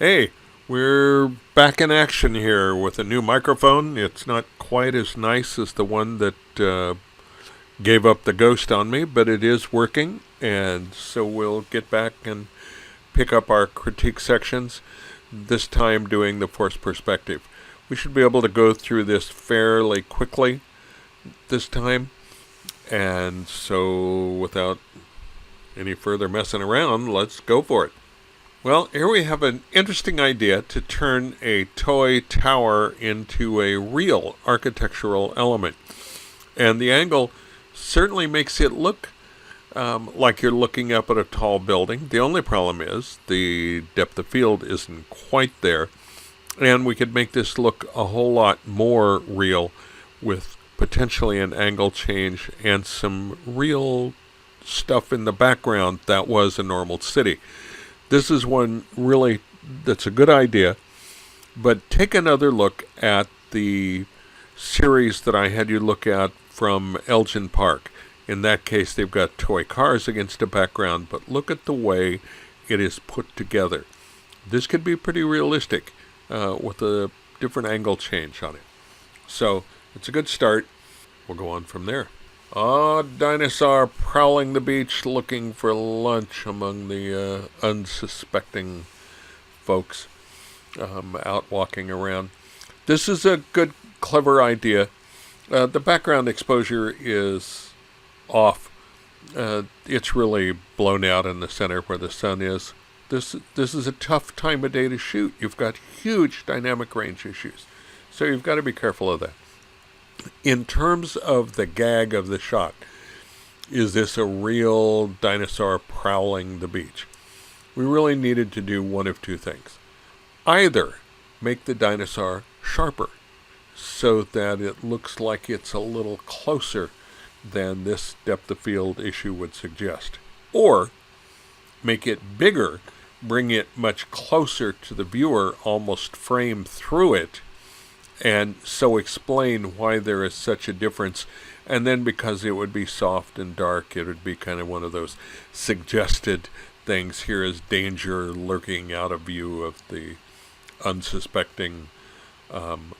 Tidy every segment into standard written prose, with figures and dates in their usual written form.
Hey, we're back in action here with a new microphone. It's not quite as nice as the one that gave up the ghost on me, but it is working, and so we'll get back and pick up our critique sections, this time doing the forced perspective. We should be able to go through this fairly quickly this time, and so without any further messing around, let's go for it. Well, here we have an interesting idea to turn a toy tower into a real architectural element. And the angle certainly makes it look like you're looking up at a tall building. The only problem is the depth of field isn't quite there. And we could make this look a whole lot more real with potentially an angle change and some real stuff in the background that was a normal city. This is one really that's a good idea, but take another look at the series that I had you look at from Elgin Park. In that case, they've got toy cars against a background, but look at the way it is put together. This could be pretty realistic with a different angle change on it. So it's a good start. We'll go on from there. Dinosaur prowling the beach looking for lunch among the unsuspecting folks out walking around. This is a good, clever idea. The background exposure is off. It's really blown out in the center where the sun is. This is a tough time of day to shoot. You've got huge dynamic range issues. So you've got to be careful of that. In terms of the gag of the shot, is this a real dinosaur prowling the beach? We really needed to do one of two things. Either make the dinosaur sharper so that it looks like it's a little closer than this depth of field issue would suggest. Or make it bigger, bring it much closer to the viewer, almost frame through it, and so explain why there is such a difference. And then because it would be soft and dark, it would be kind of one of those suggested things. Here is danger lurking out of view of the unsuspecting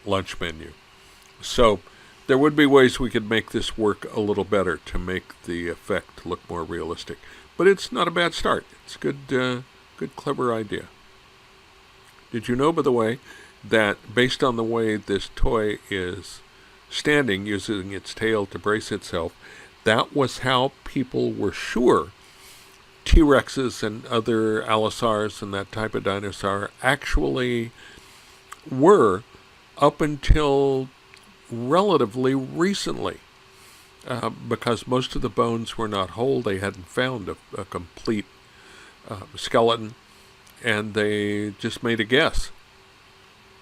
lunch menu. So there would be ways we could make this work a little better to make the effect look more realistic. But it's not a bad start. It's a good, clever idea. Did you know, by the way, that based on the way this toy is standing, using its tail to brace itself, that was how people were sure T-Rexes and other Allosaurs and that type of dinosaur actually were up until relatively recently. Because most of the bones were not whole, they hadn't found a complete skeleton, and they just made a guess.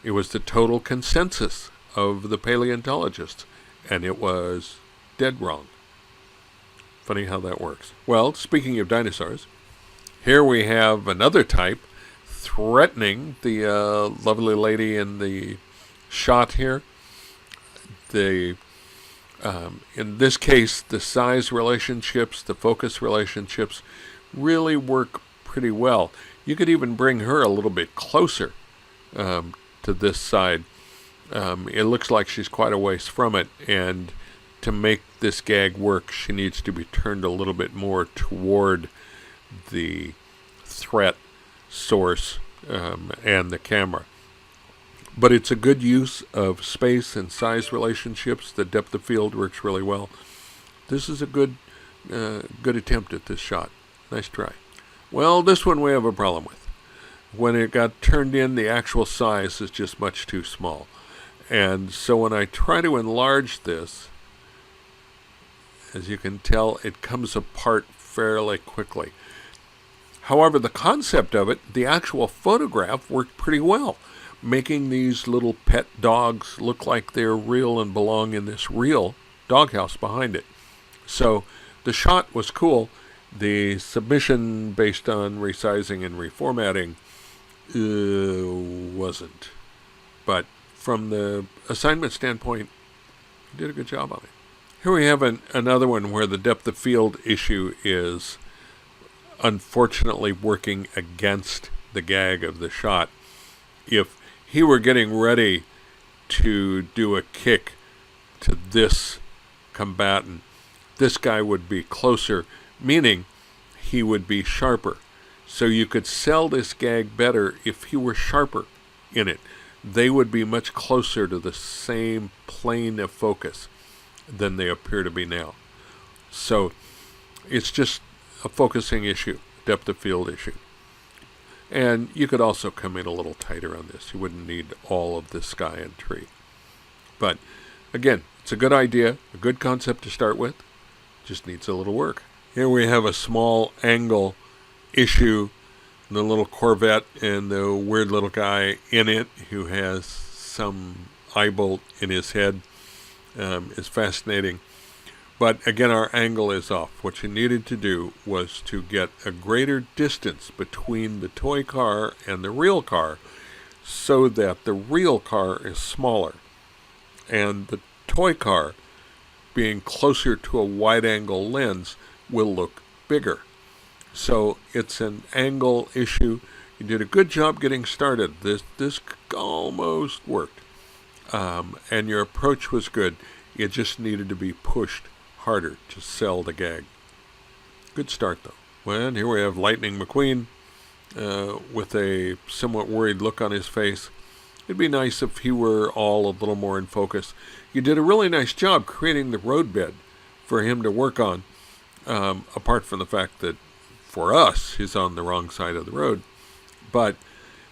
It was the total consensus of the paleontologists, and it was dead wrong. Funny how that works. Well, speaking of dinosaurs, here we have another type threatening the lovely lady in the shot here. In this case, the size relationships, the focus relationships really work pretty well. You could even bring her a little bit closer to this side. It looks like she's quite a ways from it, and to make this gag work, she needs to be turned a little bit more toward the threat source and the camera. But it's a good use of space and size relationships. The depth of field works really well. This is a good attempt at this shot. Nice try. Well, this one we have a problem with. When it got turned in, the actual size is just much too small. And so when I try to enlarge this, as you can tell, it comes apart fairly quickly. However, the concept of it, the actual photograph, worked pretty well, making these little pet dogs look like they're real and belong in this real doghouse behind it. So the shot was cool. The submission based on resizing and reformatting wasn't. But from the assignment standpoint, you did a good job on it. Here we have another one where the depth of field issue is unfortunately working against the gag of the shot. If he were getting ready to do a kick to this combatant, this guy would be closer, meaning he would be sharper. So you could sell this gag better if he were sharper in it. They would be much closer to the same plane of focus than they appear to be now. So it's just a focusing issue, depth of field issue. And you could also come in a little tighter on this. You wouldn't need all of this sky and tree. But again, it's a good idea, a good concept to start with. Just needs a little work. Here we have a small angle issue, the little Corvette and the weird little guy in it who has some eye bolt in his head is fascinating. But again, our angle is off. What you needed to do was to get a greater distance between the toy car and the real car so that the real car is smaller. And the toy car, being closer to a wide-angle lens, will look bigger. So it's an angle issue. You did a good job getting started. This almost worked. And your approach was good. It just needed to be pushed harder to sell the gag. Good start, though. Well, here we have Lightning McQueen with a somewhat worried look on his face. It'd be nice if he were all a little more in focus. You did a really nice job creating the roadbed for him to work on, apart from the fact that for us, he's on the wrong side of the road. But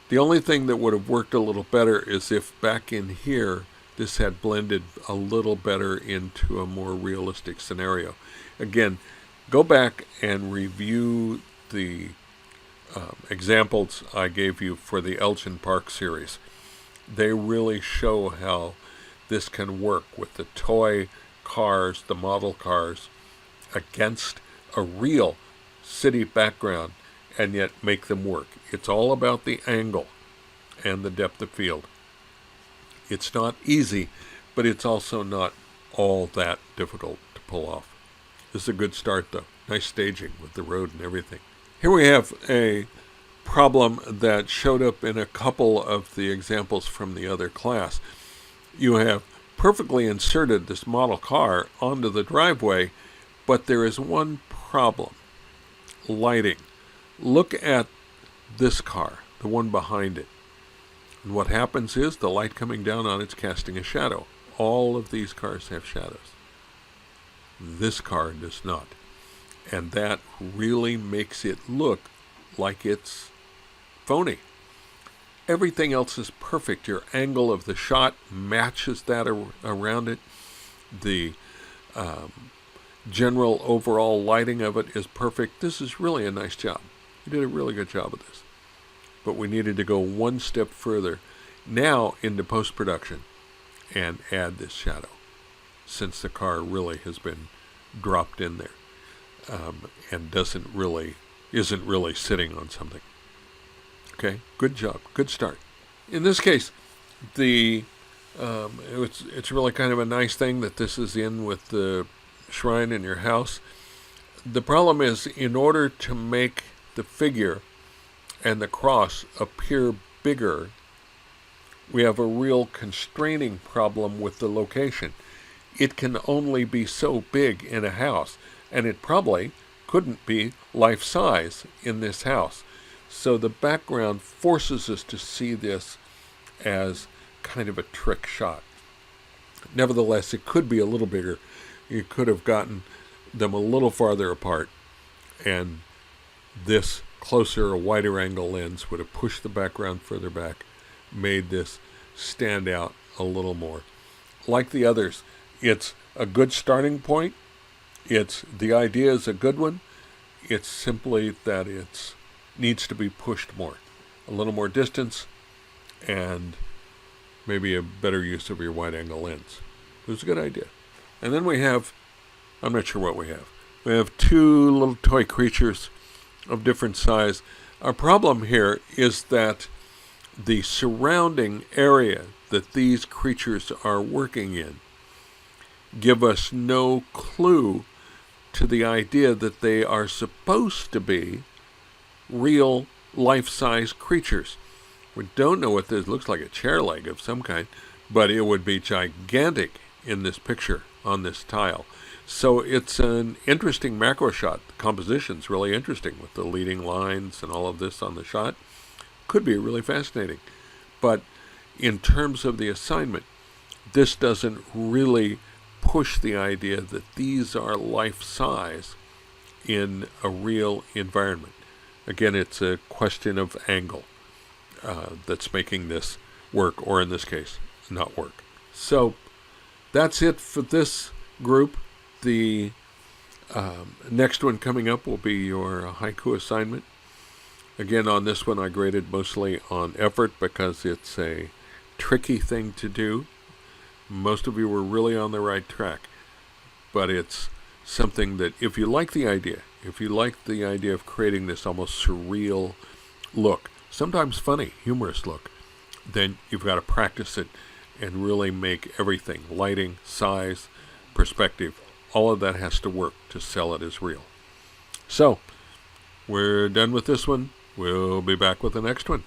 the only thing that would have worked a little better is if back in here, this had blended a little better into a more realistic scenario. Again, go back and review the examples I gave you for the Elgin Park series. They really show how this can work with the toy cars, the model cars, against a real city background, and yet make them work. It's all about the angle and the depth of field. It's not easy, but it's also not all that difficult to pull off. This is a good start, though. Nice staging with the road and everything. Here we have a problem that showed up in a couple of the examples from the other class. You have perfectly inserted this model car onto the driveway, but there is one problem. Lighting. Look at this car, the one behind it. And what happens is the light coming down on it's casting a shadow. All of these cars have shadows. This car does not. And that really makes it look like it's phony. Everything else is perfect. Your angle of the shot matches that around it. The general overall lighting of it is perfect. This is really a nice job. You did a really good job of this. But we needed to go one step further now into post-production and add this shadow, since the car really has been dropped in there and isn't really sitting on something. Okay, good job, good start. In this case, it's really kind of a nice thing that this is in with the shrine in your house. The problem is, in order to make the figure and the cross appear bigger, we have a real constraining problem with the location. It can only be so big in a house, and it probably couldn't be life-size in this house. So the background forces us to see this as kind of a trick shot. Nevertheless, it could be a little bigger. You could have gotten them a little farther apart, and this closer, a wider angle lens would have pushed the background further back, made this stand out a little more. Like the others, it's a good starting point. The idea is a good one. It's simply that it needs to be pushed more. A little more distance and maybe a better use of your wide angle lens. It was a good idea. And then we have, I'm not sure what we have. We have two little toy creatures of different size. Our problem here is that the surrounding area that these creatures are working in give us no clue to the idea that they are supposed to be real life-size creatures. We don't know what this looks like, a chair leg of some kind, but it would be gigantic in this picture on this tile. So it's an interesting macro shot. The composition's really interesting with the leading lines and all of this on the shot. Could be really fascinating. But in terms of the assignment, this doesn't really push the idea that these are life size in a real environment. Again, it's a question of angle that's making this work, or in this case, not work. So that's it for this group. The next one coming up will be your haiku assignment. Again, on this one, I graded mostly on effort because it's a tricky thing to do. Most of you were really on the right track, but it's something that if you like the idea of creating this almost surreal look, sometimes funny, humorous look, then you've got to practice it and really make everything, lighting, size, perspective, all of that has to work to sell it as real. So, we're done with this one. We'll be back with the next one.